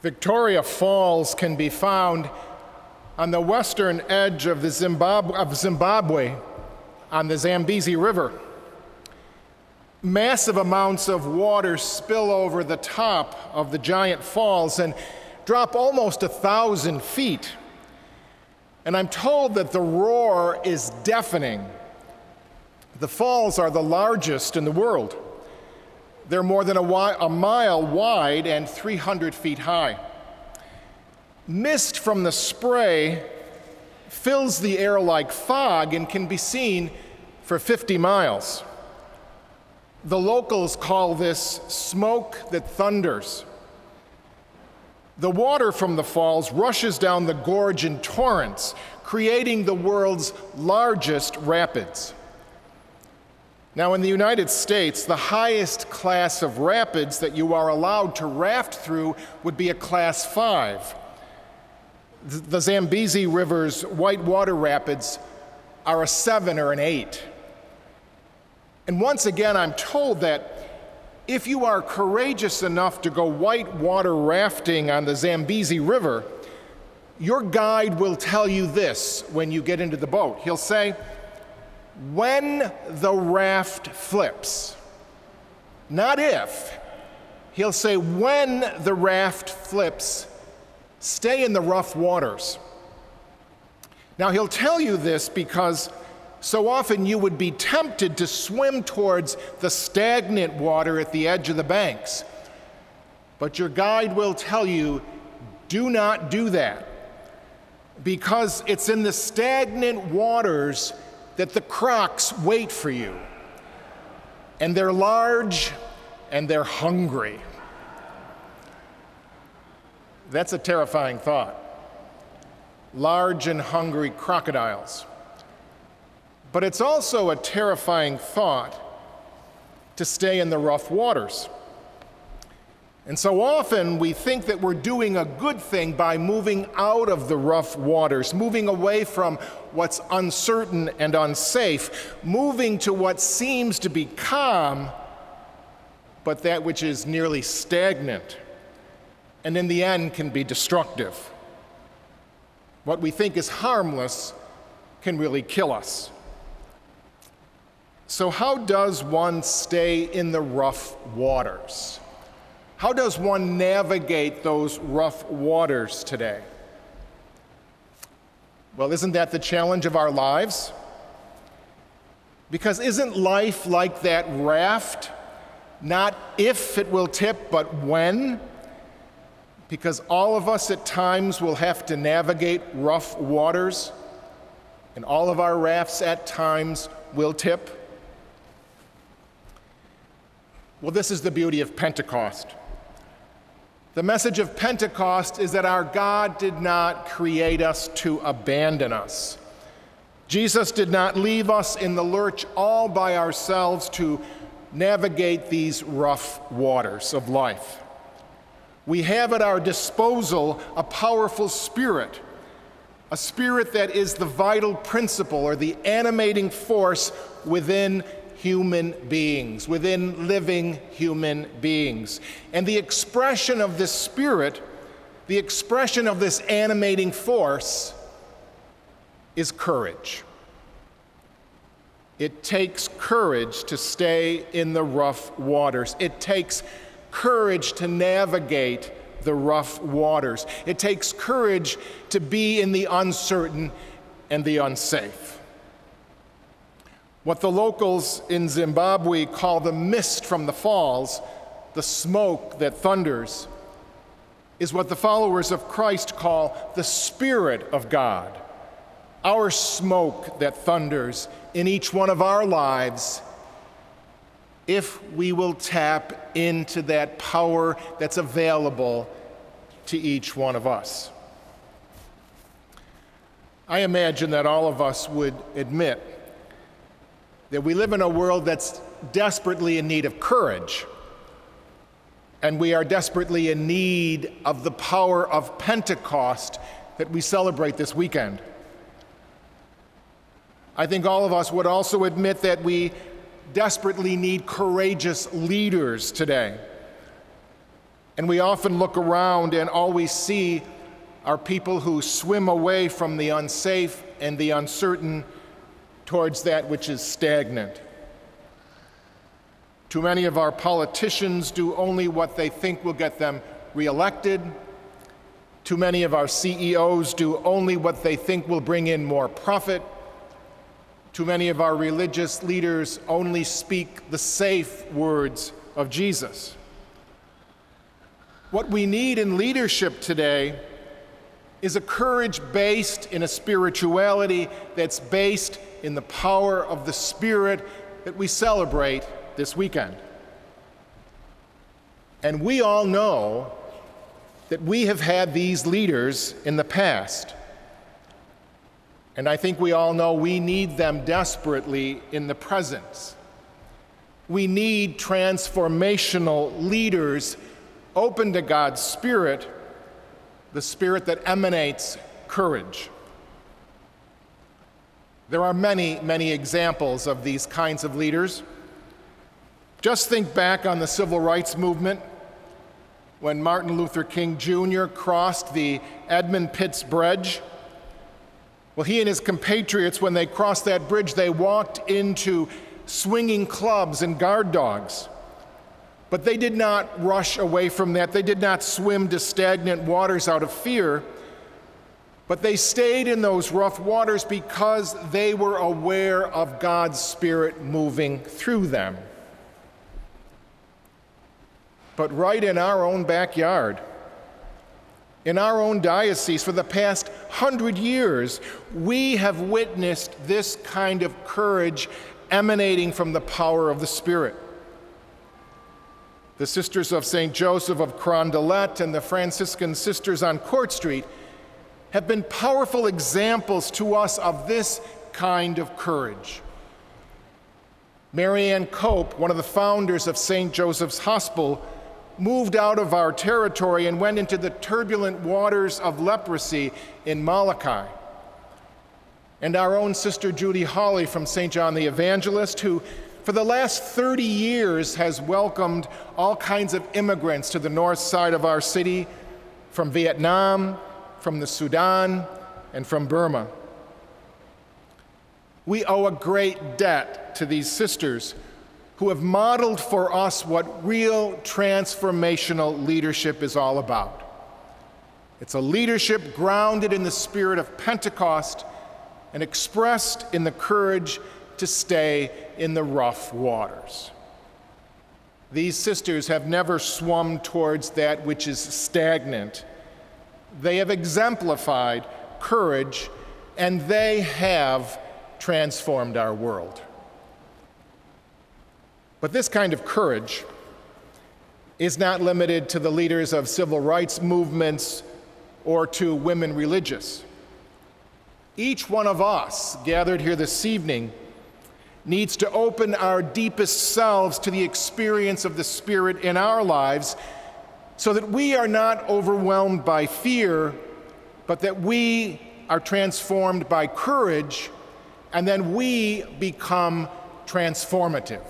Victoria Falls can be found on the western edge of Zimbabwe on the Zambezi River. Massive amounts of water spill over the top of the giant falls and drop almost 1,000 feet. And I'm told that the roar is deafening. The falls are the largest in the world. They're more than a mile wide and 300 feet high. Mist from the spray fills the air like fog and can be seen for 50 miles. The locals call this smoke that thunders. The water from the falls rushes down the gorge in torrents, creating the world's largest rapids. Now, in the United States, the highest class of rapids that you are allowed to raft through would be a Class 5. The Zambezi River's whitewater rapids are a 7 or an 8. And once again, I'm told that if you are courageous enough to go whitewater rafting on the Zambezi River, your guide will tell you this when you get into the boat. He'll say, "When the raft flips," not if. He'll say, "When the raft flips, stay in the rough waters." Now, he'll tell you this because so often you would be tempted to swim towards the stagnant water at the edge of the banks. But your guide will tell you, do not do that, because it's in the stagnant waters that the crocs wait for you. And they're large and they're hungry. That's a terrifying thought. Large and hungry crocodiles. But it's also a terrifying thought to stay in the rough waters. And so often we think that we're doing a good thing by moving out of the rough waters, moving away from what's uncertain and unsafe, moving to what seems to be calm, but that which is nearly stagnant, and in the end can be destructive. What we think is harmless can really kill us. So how does one stay in the rough waters? How does one navigate those rough waters today? Well, isn't that the challenge of our lives? Because isn't life like that raft? Not if it will tip, but when? Because all of us at times will have to navigate rough waters, and all of our rafts at times will tip. Well, this is the beauty of Pentecost. The message of Pentecost is that our God did not create us to abandon us. Jesus did not leave us in the lurch all by ourselves to navigate these rough waters of life. We have at our disposal a powerful spirit, a spirit that is the vital principle or the animating force within human beings, within living human beings. And the expression of this spirit, the expression of this animating force, is courage. It takes courage to stay in the rough waters. It takes courage to navigate the rough waters. It takes courage to be in the uncertain and the unsafe. What the locals in Zimbabwe call the mist from the falls, the smoke that thunders, is what the followers of Christ call the Spirit of God, our smoke that thunders in each one of our lives, if we will tap into that power that's available to each one of us. I imagine that all of us would admit that we live in a world that's desperately in need of courage, and we are desperately in need of the power of Pentecost that we celebrate this weekend. I think all of us would also admit that we desperately need courageous leaders today. And we often look around and all we see are people who swim away from the unsafe and the uncertain towards that which is stagnant. Too many of our politicians do only what they think will get them reelected. Too many of our CEOs do only what they think will bring in more profit. Too many of our religious leaders only speak the safe words of Jesus. What we need in leadership today is a courage based in a spirituality that's based in the power of the Spirit that we celebrate this weekend. And we all know that we have had these leaders in the past. And I think we all know we need them desperately in the present. We need transformational leaders open to God's Spirit, the Spirit that emanates courage. There are many, many examples of these kinds of leaders. Just think back on the civil rights movement when Martin Luther King Jr. crossed the Edmund Pitts Bridge. Well, he and his compatriots, when they crossed that bridge, they walked into swinging clubs and guard dogs. But they did not rush away from that. They did not swim to stagnant waters out of fear. But they stayed in those rough waters because they were aware of God's Spirit moving through them. But right in our own backyard, in our own diocese, for the past 100 years, we have witnessed this kind of courage emanating from the power of the Spirit. The Sisters of St. Joseph of Carondelet and the Franciscan Sisters on Court Street have been powerful examples to us of this kind of courage. Mary Ann Cope, one of the founders of St. Joseph's Hospital, moved out of our territory and went into the turbulent waters of leprosy in Malachi. And our own Sister Judy Hawley from St. John the Evangelist, who for the last 30 years has welcomed all kinds of immigrants to the north side of our city from Vietnam, from the Sudan, and from Burma. We owe a great debt to these sisters who have modeled for us what real transformational leadership is all about. It's a leadership grounded in the spirit of Pentecost and expressed in the courage to stay in the rough waters. These sisters have never swum towards that which is stagnant. They have exemplified courage, and they have transformed our world. But this kind of courage is not limited to the leaders of civil rights movements or to women religious. Each one of us gathered here this evening needs to open our deepest selves to the experience of the Spirit in our lives so that we are not overwhelmed by fear, but that we are transformed by courage, and then we become transformative.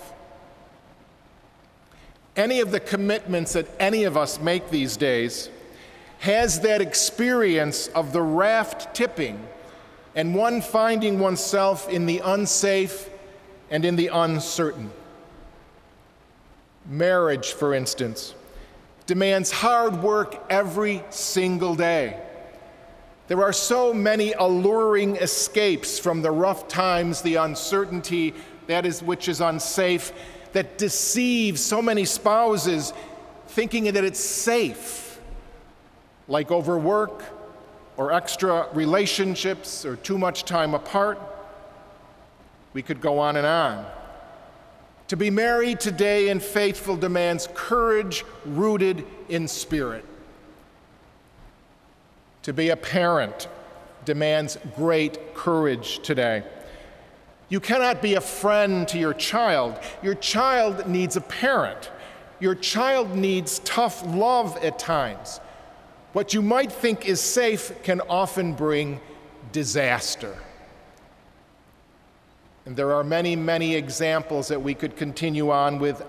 Any of the commitments that any of us make these days has that experience of the raft tipping and one finding oneself in the unsafe and in the uncertain. Marriage, for instance, demands hard work every single day. There are so many alluring escapes from the rough times, the uncertainty, which is unsafe, that deceives so many spouses thinking that it's safe, like overwork or extra relationships or too much time apart. We could go on and on. To be married today and faithful demands courage rooted in spirit. To be a parent demands great courage today. You cannot be a friend to your child. Your child needs a parent. Your child needs tough love at times. What you might think is safe can often bring disaster. And there are many, many examples that we could continue on with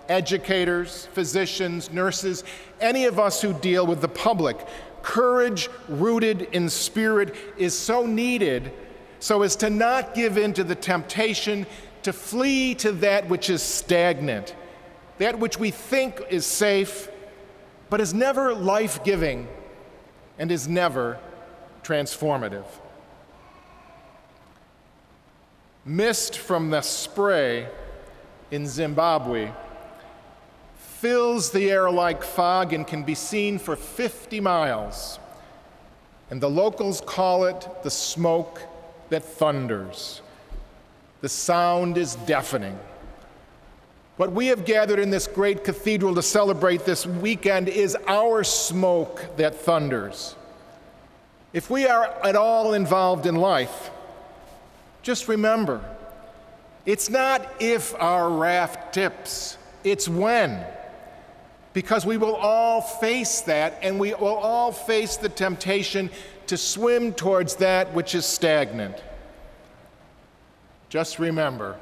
educators, physicians, nurses, any of us who deal with the public. Courage rooted in spirit is so needed so as to not give in to the temptation to flee to that which is stagnant, that which we think is safe, but is never life-giving and is never transformative. Mist from the spray in Zimbabwe fills the air like fog and can be seen for 50 miles. And the locals call it the smoke that thunders. The sound is deafening. What we have gathered in this great cathedral to celebrate this weekend is our smoke that thunders. If we are at all involved in life, just remember, it's not if our raft tips, it's when. Because we will all face that, and we will all face the temptation to swim towards that which is stagnant. Just remember,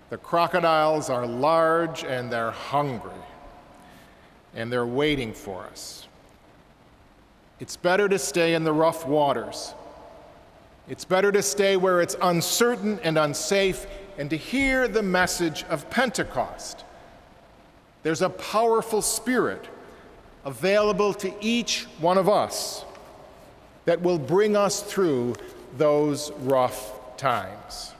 the crocodiles are large and they're hungry, and they're waiting for us. It's better to stay in the rough waters. It's better to stay where it's uncertain and unsafe, and to hear the message of Pentecost. There's a powerful spirit available to each one of us that will bring us through those rough times.